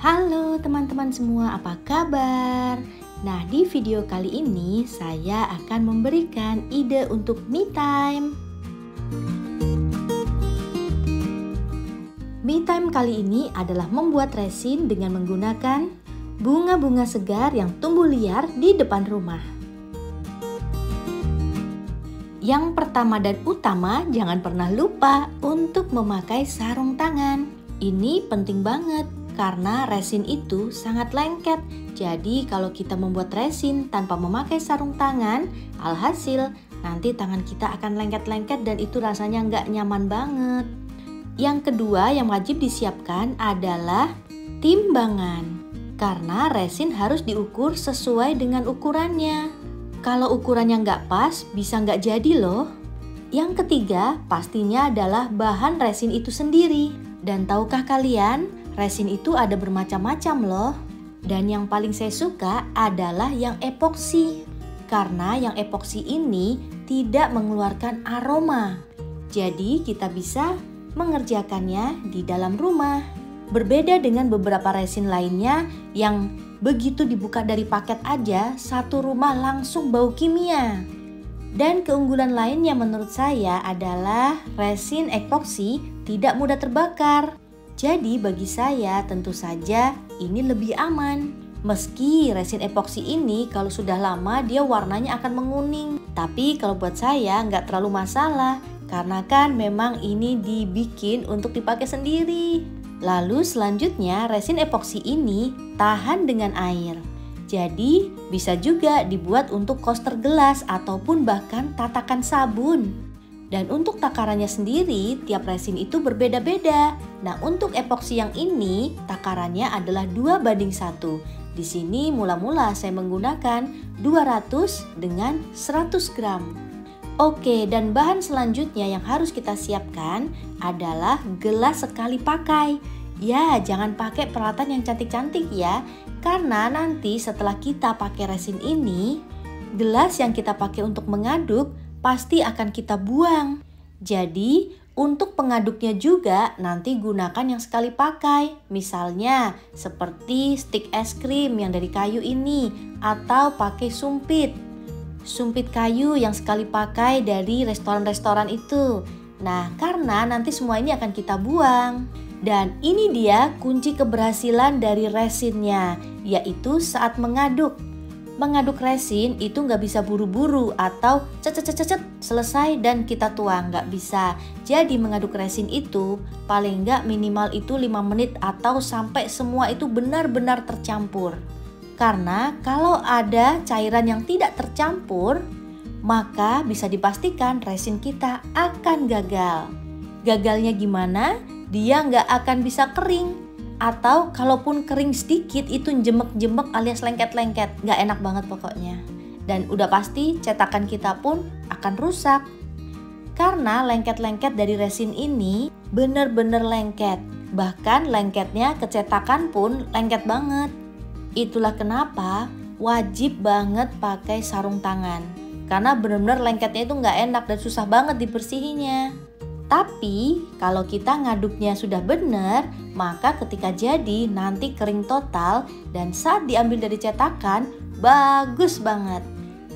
Halo teman-teman semua, apa kabar? Nah, di video kali ini saya akan memberikan ide untuk me time. Me time kali ini adalah membuat resin dengan menggunakan bunga-bunga segar yang tumbuh liar di depan rumah. Yang pertama dan utama, jangan pernah lupa untuk memakai sarung tangan. Ini penting banget karena resin itu sangat lengket. Jadi kalau kita membuat resin tanpa memakai sarung tangan, alhasil nanti tangan kita akan lengket-lengket dan itu rasanya nggak nyaman banget. Yang kedua yang wajib disiapkan adalah timbangan. Karena resin harus diukur sesuai dengan ukurannya. Kalau ukurannya nggak pas, bisa nggak jadi loh. Yang ketiga pastinya adalah bahan resin itu sendiri. Dan tahukah kalian, resin itu ada bermacam-macam loh. Dan yang paling saya suka adalah yang epoksi. Karena yang epoksi ini tidak mengeluarkan aroma. Jadi kita bisa mengerjakannya di dalam rumah. Berbeda dengan beberapa resin lainnya yang begitu dibuka dari paket aja, satu rumah langsung bau kimia. Dan keunggulan lainnya menurut saya adalah resin epoksi tidak mudah terbakar. Jadi bagi saya tentu saja ini lebih aman. Meski resin epoksi ini kalau sudah lama dia warnanya akan menguning. Tapi kalau buat saya nggak terlalu masalah. Karena kan memang ini dibikin untuk dipakai sendiri. Lalu selanjutnya resin epoksi ini tahan dengan air. Jadi bisa juga dibuat untuk koster gelas ataupun bahkan tatakan sabun. Dan untuk takarannya sendiri, tiap resin itu berbeda-beda. Nah, untuk epoksi yang ini, takarannya adalah 2:1. Di sini mula-mula saya menggunakan 200 dengan 100 gram. Oke, dan bahan selanjutnya yang harus kita siapkan adalah gelas sekali pakai. Ya, jangan pakai peralatan yang cantik-cantik ya. Karena nanti setelah kita pakai resin ini, gelas yang kita pakai untuk mengaduk pasti akan kita buang. Jadi untuk pengaduknya juga nanti gunakan yang sekali pakai. Misalnya seperti stik es krim yang dari kayu ini, atau pakai sumpit kayu yang sekali pakai dari restoran-restoran itu. Nah, karena nanti semua ini akan kita buang. Dan ini dia kunci keberhasilan dari resinnya, yaitu saat mengaduk. Mengaduk resin itu nggak bisa buru-buru atau cet selesai dan kita tuang, nggak bisa. Jadi mengaduk resin itu paling nggak minimal itu 5 menit atau sampai semua itu benar-benar tercampur. Karena kalau ada cairan yang tidak tercampur, maka bisa dipastikan resin kita akan gagal. Gagalnya gimana? Dia nggak akan bisa kering. Atau kalaupun kering sedikit itu jemek-jemek alias lengket-lengket. Nggak enak banget pokoknya. Dan udah pasti cetakan kita pun akan rusak. Karena lengket-lengket dari resin ini bener-bener lengket. Bahkan lengketnya ke cetakan pun lengket banget. Itulah kenapa wajib banget pakai sarung tangan. Karena bener-bener lengketnya itu nggak enak dan susah banget dibersihinnya. Tapi kalau kita ngaduknya sudah benar, maka ketika jadi nanti kering total dan saat diambil dari cetakan bagus banget.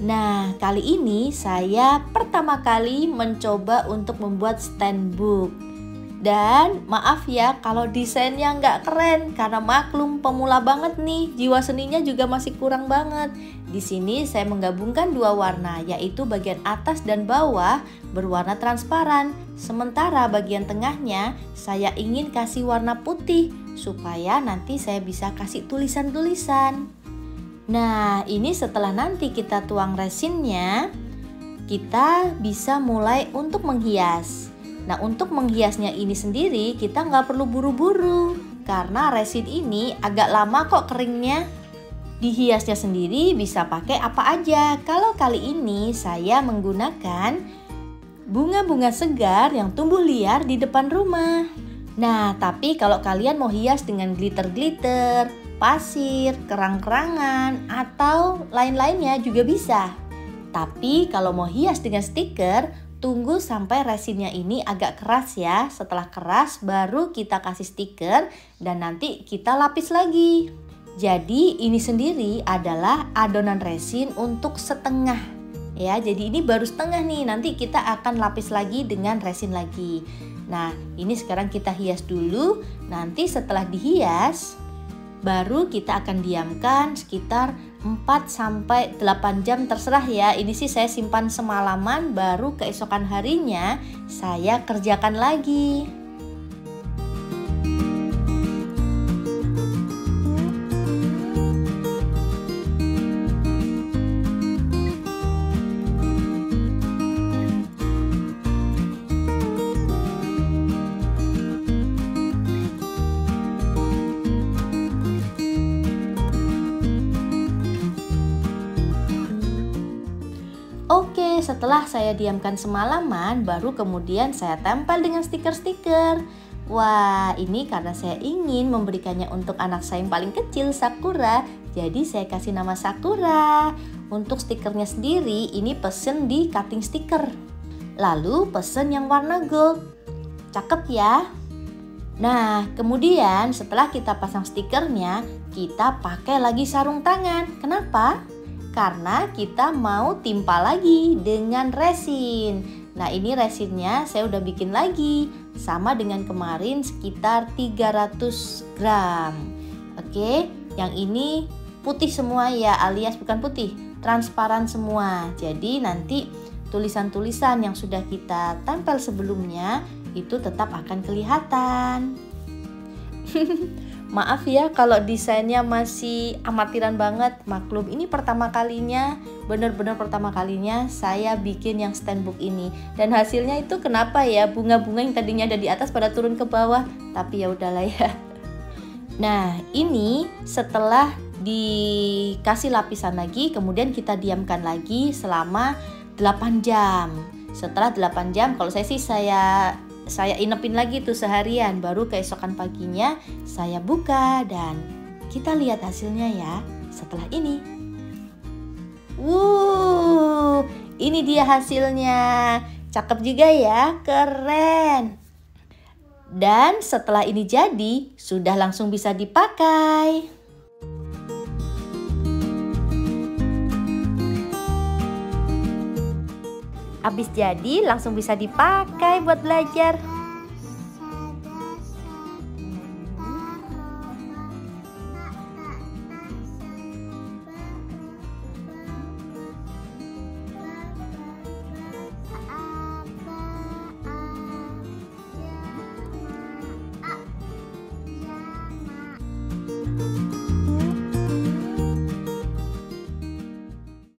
Nah, kali ini saya pertama kali mencoba untuk membuat stand book. Dan maaf ya kalau desainnya nggak keren karena maklum pemula banget nih, jiwa seninya juga masih kurang banget. Di sini saya menggabungkan dua warna, yaitu bagian atas dan bawah berwarna transparan. Sementara bagian tengahnya saya ingin kasih warna putih supaya nanti saya bisa kasih tulisan-tulisan. Nah, ini setelah nanti kita tuang resinnya, kita bisa mulai untuk menghias. Nah, untuk menghiasnya ini sendiri kita nggak perlu buru-buru karena resin ini agak lama kok keringnya. Dihiasnya sendiri bisa pakai apa aja. Kalau kali ini saya menggunakan bunga-bunga segar yang tumbuh liar di depan rumah. Nah, tapi kalau kalian mau hias dengan glitter-glitter, pasir, kerang-kerangan, atau lain-lainnya juga bisa. Tapi kalau mau hias dengan stiker, tunggu sampai resinnya ini agak keras ya. Setelah keras baru kita kasih stiker dan nanti kita lapis lagi. Jadi ini sendiri adalah adonan resin untuk setengah ya. Jadi ini baru setengah nih, nanti kita akan lapis lagi dengan resin lagi. Nah ini sekarang kita hias dulu. Nanti setelah dihias baru kita akan diamkan sekitar 4-8 jam, terserah ya. Ini sih saya simpan semalaman, baru keesokan harinya saya kerjakan lagi. Oke, setelah saya diamkan semalaman, baru kemudian saya tempel dengan stiker-stiker. Wah, ini karena saya ingin memberikannya untuk anak saya yang paling kecil, Sakura. Jadi saya kasih nama Sakura. Untuk stikernya sendiri, ini pesen di cutting stiker. Lalu pesen yang warna gold. Cakep ya? Nah, kemudian setelah kita pasang stikernya, kita pakai lagi sarung tangan. Kenapa? Karena kita mau timpa lagi dengan resin. Nah ini resinnya saya udah bikin lagi, sama dengan kemarin sekitar 300 gram. Oke, yang ini putih semua ya, alias bukan putih, transparan semua. Jadi nanti tulisan-tulisan yang sudah kita tempel sebelumnya itu tetap akan kelihatan. Maaf ya kalau desainnya masih amatiran banget, maklum ini pertama kalinya, bener-bener pertama kalinya saya bikin yang standbook ini. Dan hasilnya itu kenapa ya, bunga-bunga yang tadinya ada di atas pada turun ke bawah, tapi ya udahlah ya. Nah ini setelah dikasih lapisan lagi, kemudian kita diamkan lagi selama 8 jam. Setelah 8 jam, kalau saya sih saya inepin lagi tuh seharian, baru keesokan paginya saya buka dan kita lihat hasilnya ya setelah ini. Ini dia hasilnya, cakep juga ya, keren. Dan setelah ini jadi, sudah langsung bisa dipakai. Habis jadi langsung bisa dipakai buat belajar.